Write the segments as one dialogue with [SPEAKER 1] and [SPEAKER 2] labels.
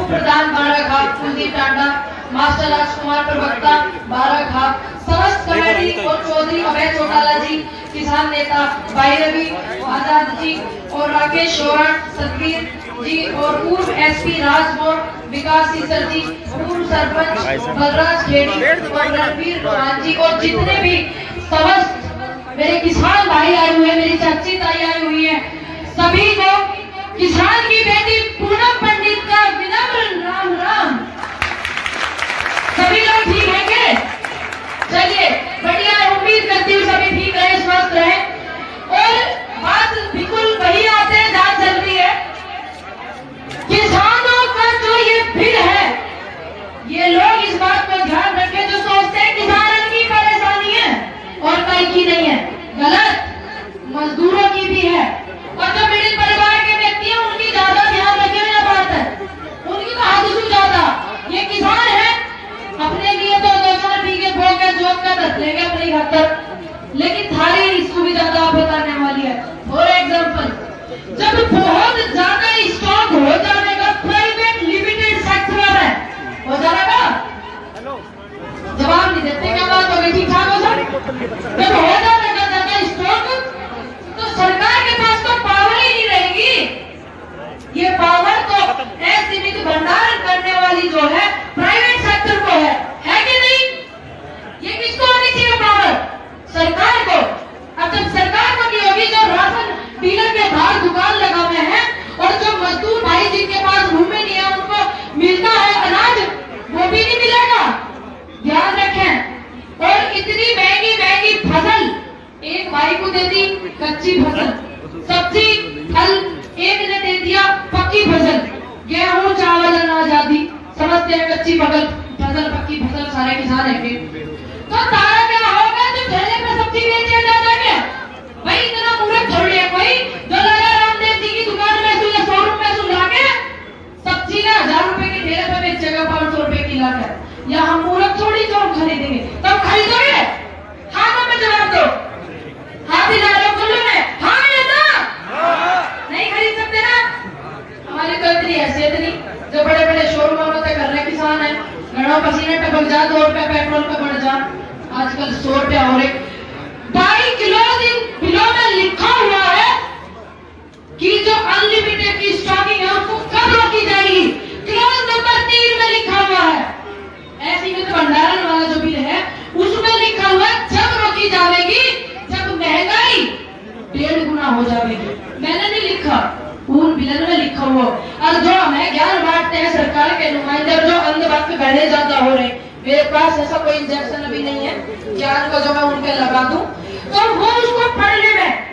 [SPEAKER 1] प्रधान Baraghat Kuldeep Tanda, master राजकुमार प्रवक्ता बाराघाट, समस्त committee और चौधरी अभय चौटाला जी, किसान नेता भाई रवि आजाद जी और राकेश शोरण, सतबीर जी और पूर्व एसपी राजमोहन, विकास सीसर जी, पूर्व सरपंच बलराज खेड़ी और रणवीर रोहान जी और जितने भी समस्त मेरे किसान भाई आए हुए हैं, मेरी चाची ताई आई हुई है, सभी को किसान की बेटी पूनम पंडित का विनम्र राम राम। सभी लोग ठीक हैं क्या? चलिए बढ़िया, उम्मीद करती हूँ सभी ठीक रहे, स्वस्थ रहे। और बात बिल्कुल वही आते हैं जहाँ चल रही है, किसानों का जो ये भीड़ है, ये लोग इस बात को ध्यान रखें, जो सोचते हैं किसानों की परेशानी है और कहीं की नहीं है, गलत, मजदूरों की भी है। और जो मिडिल परिवार के व्यक्ति हैं उनकी ज्यादा ध्यान रखें, यह बात है, उनकी तो हद से ज्यादा। ये किसान है, अपने लिए तो 2-4 बीघे भोग के जोत का रख लेंगे अपने घर तक, लेकिन थारी सुविधा तो आप बताने वाली है। फॉर एग्जाम्पल, जब बहुत ज्यादा स्टॉक हो जाने का प्राइवेट लिमिटेड सेक्टर है, हो जाएगा, जवाब नहीं देते, क्या बात होगी? ठीक ठाक हो सर? जब हो जाएगा ज्यादा स्टॉक, तो सरकार के पास तो पावर ही नहीं रहेगी। ये पावर तो असीमित भंडारण करने वाली जो है प्राइवेट सेक्टर को है कि नहीं? ये किसको होनी चाहिए पावर? सरकार को। अब जब सरकार को नहीं होगी, जो राशन डीलर के बाहर दुकान लगा हुए हैं और जो मजदूर भाई जिनके पास रूम में नहीं है उनको मिलता है अनाज, वो भी नहीं मिलेगा, ध्यान रखें। और इतनी महंगी महंगी फसल एक भाई को दे दी कच्ची फसल, सब्जी फल एक ने दे दिया पक्की फसल, गेहूं चावल अनाज आदि समझते हैं कच्ची फसल पक्की फसल सारे किसान है। तो तारा क्या होगा जो ठेले पे सब्जी बेचे जा जाएंगे? भाई इतना मूर्ख थोड़ी है कोई जो लाला रामदेव जी की दुकान में सुन शोरूम में सुन लाके सब्जी ना 1000 रुपए के ठेले पे बेचेगा 500 रुपए की लाकर, या हम मूर्ख थोड़ी जो हम खरीदेंगे, तब खरीदोगे? हाँ ना में जवाब दो, हाथ ही डालो खुले में, हाँ या ना? नहीं खरीद सकते ना? हमारी तो इतनी हैसियत नहीं, जो बड़े बड़े शोरूमों में कर रहे किसान है, घरों पसीने टपक जा, 2 रुपए पेट्रोल पे बढ़ जा, आजकल 100 रुपया हो रहे। 2.5 किलो बिलों में लिखा हुआ है कि जो अनलिमिटेड की स्टॉकिंग है उसको कब रोकी जाएगी, क्लॉज नंबर 3 में लिखा हुआ है। असीमित भंडारण वाला जो बिल है उसमें लिखा हुआ है जब रोकी जाएगी जब महंगाई 1.5 गुना हो जाएगी। मैंने नहीं लिखा, उन बिलन में लिखा हुआ। और जो हमें ज्ञान बांटते हैं सरकार के नुमाइंदे, जो अंधभक्त गहरे ज्यादा हो रहे, मेरे पास ऐसा कोई इंजेक्शन अभी नहीं है ज्ञान को जो मैं उनके लगा दूं, तो वो उसको पढ़ने में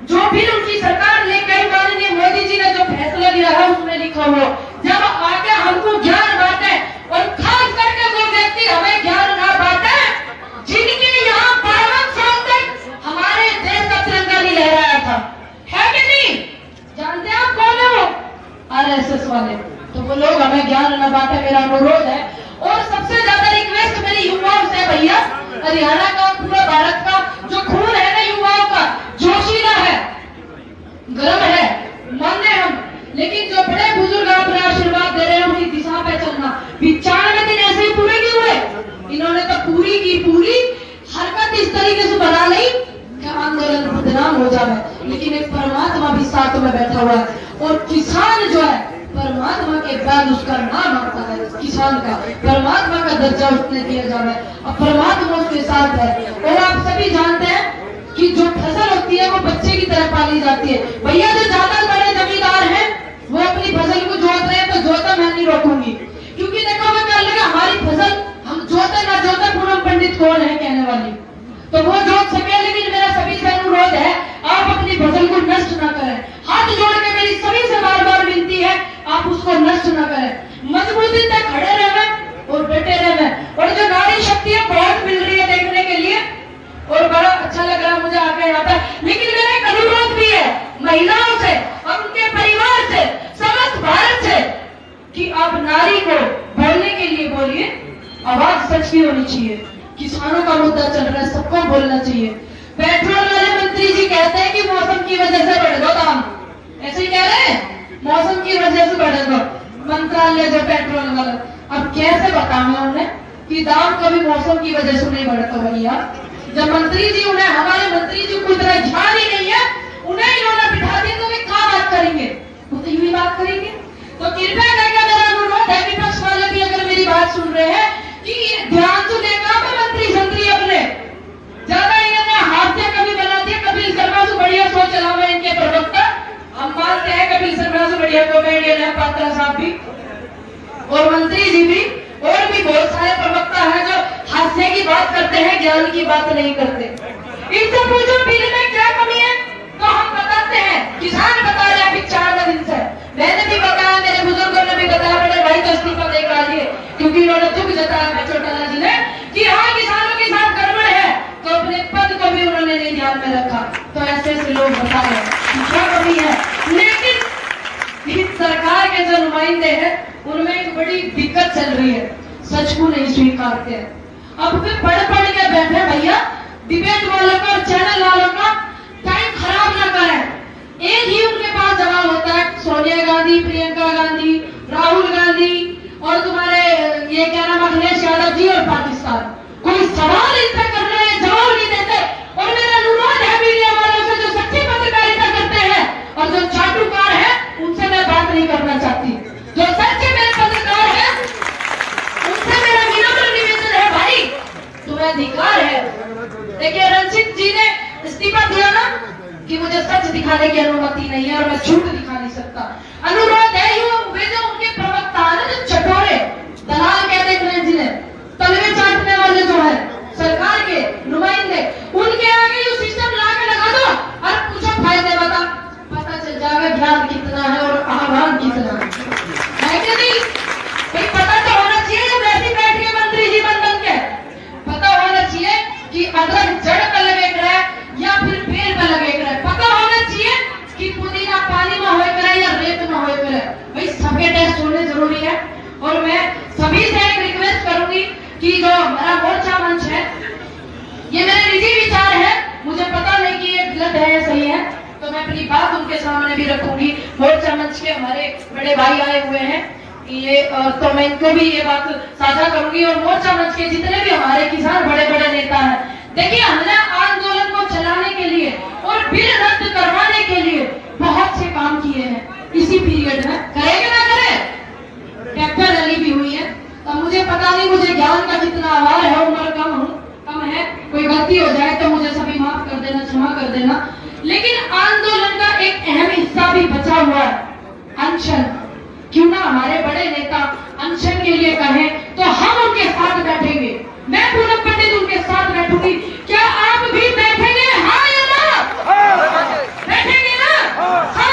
[SPEAKER 1] जो भी उनकी सरकार ने कई माननीय मोदी जी ने जो फैसला लिया है उसमें लिखा हुआ, जब आके हमको ज्ञान बांटे, और खास करके वो व्यक्ति हमें ज्ञान ना बांटे जिनके यहाँ 52 साल तक हमारे देश का तिरंगा नहीं लहराया था, है कि नहीं? जानते हैं आप कौन है वो? RSS वाले। तो वो लोग हमें ज्ञान न बांटे, मेरा अनुरोध है। और सबसे ज्यादा रिक्वेस्ट मेरी युवाओं से, भैया हरियाणा का पूरा भारत का जो खून है ना युवाओं का, जोशीला है, गर्म है, मानने हम, लेकिन जो बड़े बुजुर्ग अपने आशीर्वाद दे रहे हैं उनकी दिशा पे चलना। 95 दिन ऐसे ही पूरे नहीं हुए, इन्होंने तो पूरी की पूरी हरकत इस तरीके से बना ली कि आंदोलन बदनाम हो जाए, लेकिन एक परमात्मा भी साथ में बैठा हुआ है। और किसान जो है परमात्मा के बाद उसका नाम आता है, किसान का परमात्मा का दर्जा उसने दिया जा रहा है, और परमात्मा उसके साथ है। और आप सभी जानते हैं कि जो फसल होती है वो बच्चे की तरह पाली जाती है। भैया जो ज्यादा बड़े जमींदार हैं वो अपनी फसल को जोत रहे हैं, तो जोता मैं नहीं रोकूंगी, क्योंकि देखो मैं कर लगा हमारी फसल हम जोते ना जोते पूनम पंडित कौन है कहने वाली, तो वो जोत सके। लेकिन मेरा सभी से अनुरोध है आप अपनी फसल को नष्ट ना करें, हाथ जोड़ के मेरी सभी से बार बार विनती है आप उसको नष्ट ना करें, मजबूती से खड़े रहे और डटे रहे। और जो नारी शक्ति है बहुत मिल रही है देखने के लिए, और बड़ा अच्छा लग रहा है मुझे आके यहाँ पे। लेकिन मेरा एक अनुरोध भी है महिलाओं से और उनके परिवार से, समस्त भारत से, कि आप नारी को बोलने के लिए बोलिए, आवाज सच की होनी चाहिए। किसानों का मुद्दा चल रहा है, सबको बोलना चाहिए। पेट्रोल वाले मंत्री जी कहते हैं कि मौसम की वजह से बढ़ गया दाम, ऐसे ही कह रहे हैं। मौसम की वजह से बढ़ गया मंत्रालय जो पेट्रोल वाला। अब कैसे बताऊं उन्हें कि दाम कभी मौसम की वजह से नहीं बढ़ता भैया। जब मंत्री जी उन्हें हमारे मंत्री जी को इतना ध्यान ही नहीं है, उन्हें इन्होंने बिठा दिया तो वे क्या बात करेंगे, वो तो यूं ही बात करेंगे। तो कृपया करके मेरा अनुरोध है विपक्ष वाले भी अगर मेरी बात सुन रहे हैं कि ध्यान से लेकर मंत्री संतरी अपने ज्यादा इन्होंने हाथ से कभी बना दिया। कपिल शर्मा से बढ़िया सोच चला हुआ इनके प्रवक्ता, हम मानते हैं कपिल शर्मा से बढ़िया कॉमेडियन है पात्रा साहब भी और मंत्री जी भी, और भी बहुत सारे प्रवक्ता हैं जो हास्य की बात करते हैं, ज्ञान की बात नहीं करते। इनसे पूछो बिल में क्या कमी है तो हम बताते हैं। किसान बता रहे हैं अभी 4 दिन से, मैंने भी बताया, मेरे बुजुर्गों ने भी बताया, बड़े भाई तो इस्तीफा देगा लिए क्योंकि इन्होंने दुख जताया चौटाला जी ने कि हाँ किसानों के साथ गड़बड़ है, तो अपने पद को भी उन्होंने नहीं ध्यान में रखा। तो ऐसे लोग बता रहे हैं क्या कमी है। लेकिन इस सरकार के जो नुमाइंदे हैं उनमें एक बड़ी दिक्कत चल रही है, सच को नहीं स्वीकारते हैं। अब वे पढ़ के बैठे भैया, डिबेट वालों का और चैनल वालों का टाइम खराब ना करें। एक ही उनके पास जवाब होता है, सोनिया गांधी, प्रियंका गांधी, राहुल गांधी और तुम्हारे ये क्या नाम अखिलेश यादव जी और पाकिस्तान। कोई सवाल इनसे कर रहे हैं, जवाब नहीं देते। और मेरा अनुरोध है मीडिया वालों से जो सच्ची पत्रकारिता करते हैं और जो चाटुकार है उनसे मैं बात नहीं करना चाहती। जो सच्चे मेरे पत्रकार है उनसे मेरा विनम्र निवेदन है, भाई तुम्हें अधिकार है। देखिए रंजीत जी ने इस्तीफा दिया ना कि मुझे सच दिखाने की अनुमति नहीं है और मैं झूठ दिखा नहीं सकता। अनुरोध है वे जो उनके प्रवक्ता है जो चटोरे दलाल कहते हैं जिन्हें तलवे चाटने वाले जो है सरकार के नुमाइंदे, उनके आगे ये सिस्टम ला के लगा दो और पूछो फायदे बता, पता चल जाएगा ज्ञान कितना है और आह्वान कितना है कि नहीं। भाई पता तो होना चाहिए जब ऐसे बैठ के मंत्री जी बन के पता होना चाहिए कि अदरक जड़ पर लगे करे या फिर पेड़ पर लगे करे। पता होना चाहिए कि पुदीना पानी में होए करे या रेत में होए करे। भाई सबके टेस्ट होने जरूरी है। और मैं सभी से एक रिक्वेस्ट करूंगी कि जो हमारा मोर्चा मंच है, ये मेरे निजी विचार है, मुझे पता नहीं कि ये गलत है या सही है, तो मैं अपनी बात उनके सामने भी रखूंगी। मोर्चा मंच के हमारे बड़े भाई आए हुए हैं, ये तो मैं इनको भी ये बात साझा करूंगी। और मोर्चा मंच के जितने भी हमारे किसान बड़े बड़े नेता हैं, देखिए हमने आंदोलन को चलाने के लिए और बिल रद्द करवाने के लिए बहुत से काम किए हैं इसी पीरियड में। करेंगे ना करें, ट्रैक्टर रैली भी हुई है। अब मुझे पता नहीं मुझे ज्ञान का कितना अभाव है, उम्र कम है, कोई गलती हो जाए तो मुझे सभी माफ कर देना, क्षमा कर देना। लेकिन आंदोलन का एक अहम हिस्सा भी बचा हुआ है, अनशन। क्यों ना हमारे बड़े नेता अनशन के लिए कहें तो हम उनके साथ बैठेंगे। मैं पूनम पंडित उनके साथ बैठूंगी। क्या आप भी बैठेंगे? हाँ या ना? बैठेंगे ना? हाँ।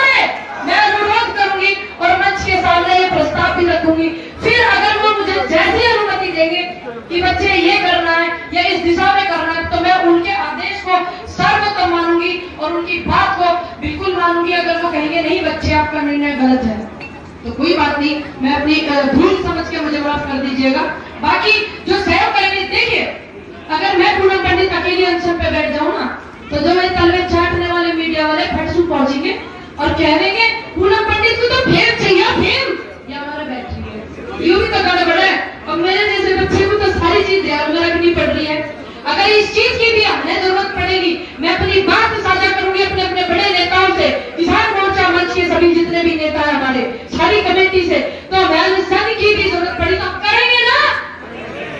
[SPEAKER 1] मैं अनुरोध करूंगी और मंच के सामने ये प्रस्ताव भी रखूंगी। फिर अगर वो मुझे जैसी अनुमति देंगे कि बच्चे ये करना है या इस दिशा में करना है, तो मैं उनके आदेश को सर्वोत्तम मानूंगी और उनकी बात को बिल्कुल मानूंगी। अगर वो कहेंगे नहीं बच्चे आपका निर्णय गलत है तो कोई बात नहीं, मैं अपनी भूल समझ के मुझे माफ कर दीजिएगा। बाकी जो सहयोग करेंगे, देखिए अगर मैं पूनम पंडित अकेली अनशन पे बैठ जाऊं ना तो जो मेरे तलवे चाटने वाले मीडिया वाले फटसू पहुंचेंगे और कह देंगे पूनम पंडित को तो फेम चाहिए, फेम ये हमारा बैटरी है। यूं भी तो गड़बड़ है। और मेरे जैसे बच्चे को तो सारी चीज ध्यान में रखनी पड़ रही है। अगर इस चीज की भी हमें जरूरत पड़ेगी, मैं अपनी बात साझा करूंगी अपने अपने बड़े नेताओं से, किसान मोर्चा मंच के सभी जितने भी नेता है हमारे, सारी कमेटी से। तो हमें सन की भी जरूरत पड़ी तो करेंगे ना?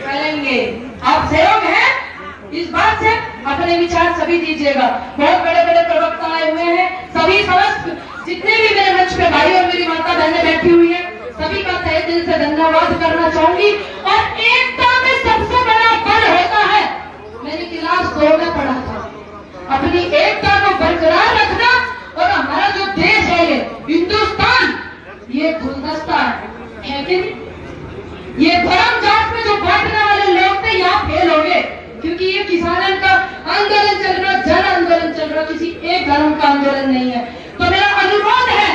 [SPEAKER 1] करेंगे। आप सहयोग है इस बात से, अपने विचार सभी दीजिएगा। बहुत बड़े बड़े प्रवक्ता आए हुए हैं, सभी समस्त जितने भी मेरे मंच पे भाई और मेरी माता बहनें बैठी हुई है, सभी का तहे दिल से धन्यवाद करना चाहूंगी। और एकता में सबसे बड़ा बल होता है, मेरी क्लास 2 में पढ़ा था, अपनी एकता को बरकरार रखना। और हमारा जो देश है ये हिंदुस्तान, ये गुलदस्ता है कि नहीं? ये धर्म जात में जो बांटने वाले लोग थे यहाँ फेल हो गए, क्योंकि ये किसानों का आंदोलन चल रहा, जन आंदोलन चल रहा, किसी एक धर्म का आंदोलन नहीं है। तो मेरा अनुरोध है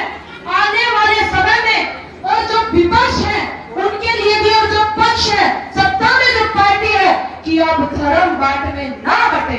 [SPEAKER 1] आने वाले समय में और जो विपक्ष है उनके लिए भी और जो पक्ष है सत्ता में जो पार्टी है कि अब धर्म बांट में ना बटे।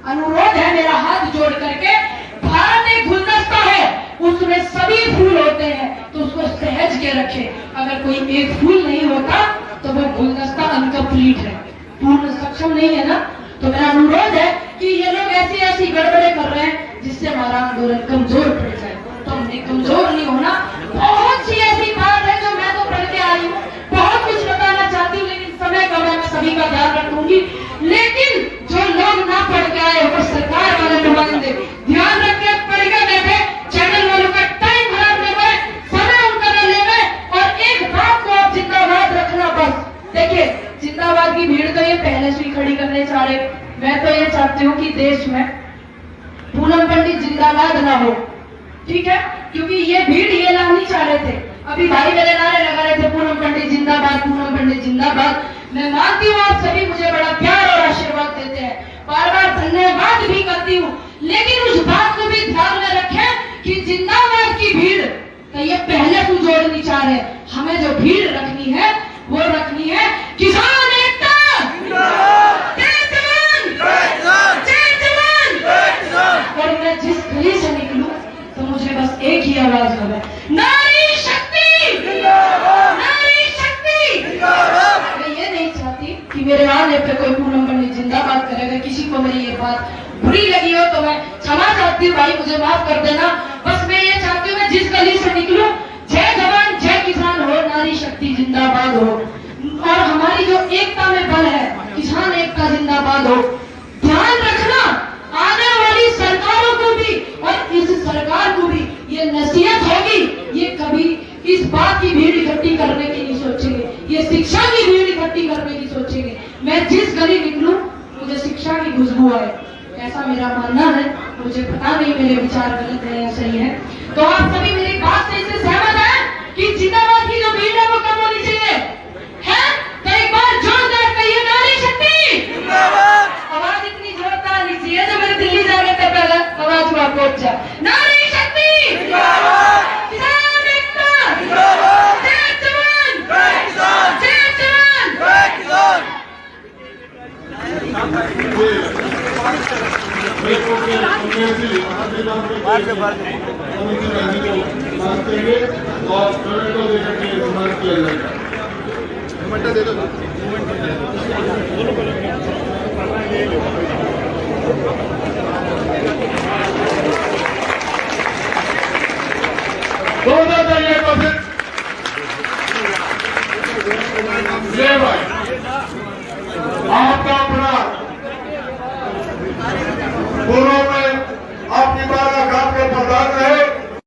[SPEAKER 1] अनुरोध है मेरा हाथ जोड़ करके, भारत एक गुलदस्ता है, उसमें में सभी फूल होते हैं तो उसको सहज के रखे। अगर कोई एक फूल नहीं होता तो वो गुलदस्ता अनकम्प्लीट है, पूर्ण सक्षम नहीं है ना। तो मेरा अनुरोध है कि ये लोग ऐसी ऐसी गड़बड़े कर रहे हैं जिससे हमारा आंदोलन कमजोर पड़ जाए। तो हमने कमजोर नहीं होना। बहुत सी ऐसी बात है जो मैं तो पढ़ के आई हूँ, बहुत कुछ बताना चाहती हूँ, लेकिन समय कम है, मैं सभी का ध्यान रखूंगी। लेकिन जो लोग ना पढ़ के आए वो सरकार वाले नुमाइंदे ध्यान रखे, पढ़ के बैठे, चैनल वालों का टाइम खराब ले गए, समय उनका न ले गए। और एक बात को आप जिंदाबाद रखना बस। देखिए, जिंदाबाद की भीड़ तो ये पहले से ही खड़ी करने चाह रहे। मैं तो ये चाहती हूँ कि देश में पूनम पंडित जिंदाबाद ना हो, ठीक है, क्योंकि ये भीड़ ये लानी चाह रहे थे। अभी भाई मेरे नारे लगा रहे थे पूनम पंडित जिंदाबाद, पूनम पंडित जिंदाबाद। मैं मानती हूँ आप सभी मुझे बड़ा प्यार और आशीर्वाद देते हैं, बार बार धन्यवाद भी करती हूँ, लेकिन उस बात को भी ध्यान में रखें कि जिंदाबाद की भीड़ तो ये पहले को जोड़नी चाह रहे। हमें जो भीड़ रखनी है वो रखनी है किसान एकता, और मैं जिस गली से निकलूं तो मुझे बस एक ही आवाज लगे, नारी शक्ति, नारी शक्ति। मैं ये नहीं चाहती कि मेरे आने पे कोई पूनम पंडित जिंदाबाद करेगा। किसी को मेरी ये बात बुरी लगी हो तो मैं क्षमा चाहती हूँ, भाई मुझे माफ कर देना। बस मैं ये चाहती हूँ मैं जिस गली से निकलूं, जय जवान जय किसान हो, नारी शक्ति जिंदाबाद हो, और हमारी जो एकता में बल है, किसान एकता जिंदाबाद हो। ध्यान रखना, आने वाली सरकारों को भी और इस सरकार को भी ये नसीहत होगी, ये कभी इस बात की भीड़ इकट्ठी करने की नहीं सोचेंगे, ये शिक्षा की भीड़ इकट्ठी करने की सोचेंगे। मैं जिस गली निकलूं मुझे शिक्षा की खुशबू आए, ऐसा मेरा मानना है। मुझे पता नहीं मेरे विचार गलत है या सही है। तो आप सभी मेरी बात से इससे सहमत हैं कि जिंदाबाद की जो भीड़ है वो कम होनी चाहिए, है? तो एक बार जोरदार कहिए, नारी शक्ति। आवाज इतनी जोरदार नहीं चाहिए जो मेरे दिल्ली जाने से पहले आवाज वहां पहुंच जाए। नारी शक्ति, किसान एकता, जय जवान, जय जवान, जय किसान।
[SPEAKER 2] चाहिए तो फिर